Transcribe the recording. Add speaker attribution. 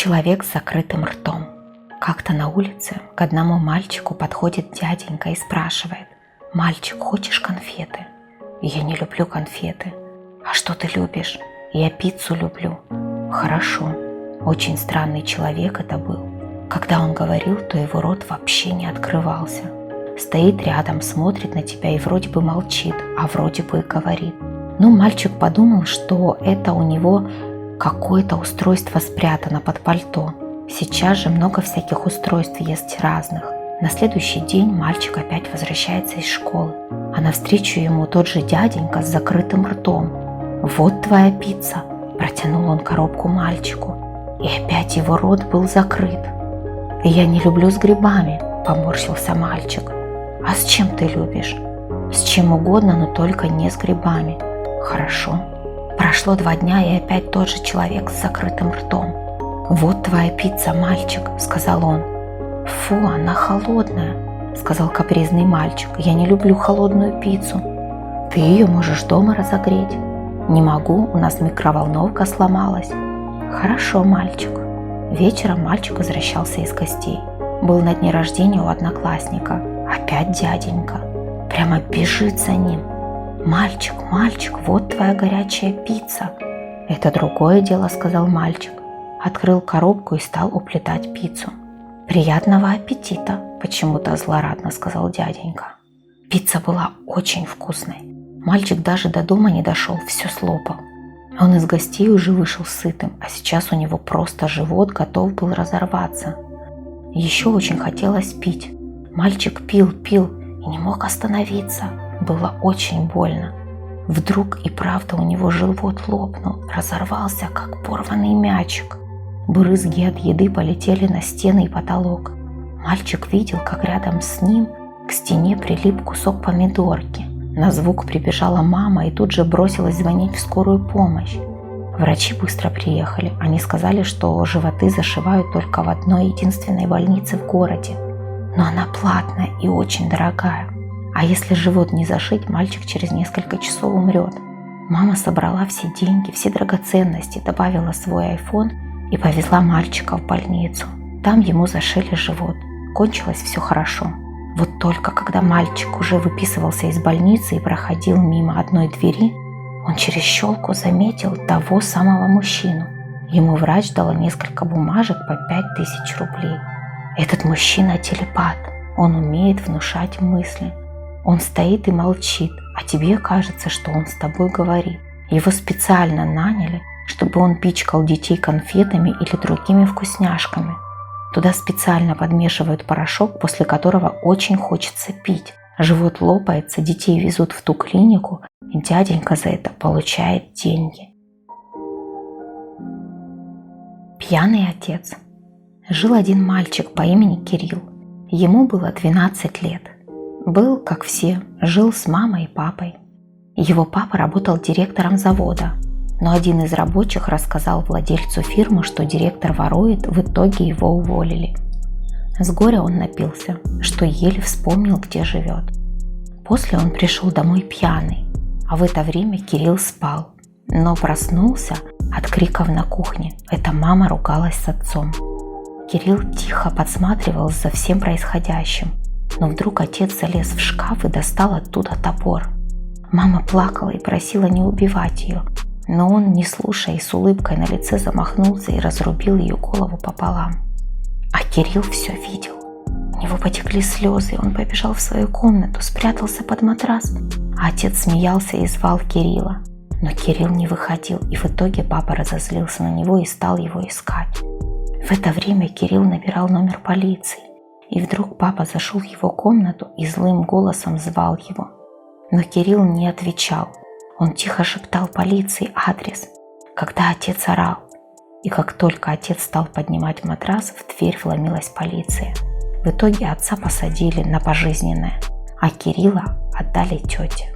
Speaker 1: Человек с закрытым ртом. Как-то на улице к одному мальчику подходит дяденька и спрашивает: «Мальчик, хочешь конфеты?» «Я не люблю конфеты». «А что ты любишь?» «Я пиццу люблю». «Хорошо». Очень странный человек это был. Когда он говорил, то его рот вообще не открывался. Стоит рядом, смотрит на тебя и вроде бы молчит, а вроде бы и говорит. Ну, мальчик подумал, что это у него какое-то устройство спрятано под пальто. Сейчас же много всяких устройств есть разных. На следующий день мальчик опять возвращается из школы, а навстречу ему тот же дяденька с закрытым ртом. «Вот твоя пицца», – протянул он коробку мальчику, и опять его рот был закрыт. «Я не люблю с грибами», – поморщился мальчик. «А с чем ты любишь?» «С чем угодно, но только не с грибами». «Хорошо». Прошло 2 дня, и опять тот же человек с закрытым ртом. «Вот твоя пицца, мальчик», – сказал он. «Фу, она холодная», – сказал капризный мальчик. «Я не люблю холодную пиццу». «Ты ее можешь дома разогреть». «Не могу, у нас микроволновка сломалась». «Хорошо, мальчик». Вечером мальчик возвращался из гостей. Был на дне рождения у одноклассника. Опять дяденька. Прямо бежит за ним. «Мальчик, мальчик, вот твоя горячая пицца». «Это другое дело», – сказал мальчик. Открыл коробку и стал уплетать пиццу. «Приятного аппетита», – почему-то злорадно сказал дяденька. Пицца была очень вкусной. Мальчик даже до дома не дошел, все слопал. Он из гостей уже вышел сытым, а сейчас у него просто живот готов был разорваться. Еще очень хотелось пить. Мальчик пил и не мог остановиться. Было очень больно. Вдруг и правда у него живот лопнул, разорвался, как порванный мячик. Брызги от еды полетели на стены и потолок. Мальчик видел, как рядом с ним к стене прилип кусок помидорки. На звук прибежала мама и тут же бросилась звонить в скорую помощь. Врачи быстро приехали. Они сказали, что животы зашивают только в одной единственной больнице в городе. Но она платная и очень дорогая. А если живот не зашить, мальчик через несколько часов умрет. Мама собрала все деньги, все драгоценности, добавила свой iPhone и повезла мальчика в больницу. Там ему зашили живот. Кончилось все хорошо. Вот только когда мальчик уже выписывался из больницы и проходил мимо одной двери, он через щелку заметил того самого мужчину. Ему врач дала несколько бумажек по 5000 рублей. Этот мужчина телепат. Он умеет внушать мысли. Он стоит и молчит, а тебе кажется, что он с тобой говорит. Его специально наняли, чтобы он пичкал детей конфетами или другими вкусняшками. Туда специально подмешивают порошок, после которого очень хочется пить. Живот лопается, детей везут в ту клинику, и дяденька за это получает деньги. Пьяный отец. Жил один мальчик по имени Кирилл. Ему было 12 лет. Был, как все, жил с мамой и папой. Его папа работал директором завода, но один из рабочих рассказал владельцу фирмы, что директор ворует, в итоге его уволили. С горя он напился, что еле вспомнил, где живет. После он пришел домой пьяный, а в это время Кирилл спал, но проснулся от криков на кухне. Это мама ругалась с отцом. Кирилл тихо подсматривал за всем происходящим, но вдруг отец залез в шкаф и достал оттуда топор. Мама плакала и просила не убивать ее, но он, не слушая и с улыбкой на лице, замахнулся и разрубил ее голову пополам. А Кирилл все видел. У него потекли слезы, и он побежал в свою комнату, спрятался под матрас, а отец смеялся и звал Кирилла. Но Кирилл не выходил, и в итоге папа разозлился на него и стал его искать. В это время Кирилл набирал номер полиции, и вдруг папа зашел в его комнату и злым голосом звал его. Но Кирилл не отвечал. Он тихо шептал полиции адрес, когда отец орал. И как только отец стал поднимать матрас, в дверь вломилась полиция. В итоге отца посадили на пожизненное, а Кирилла отдали тете.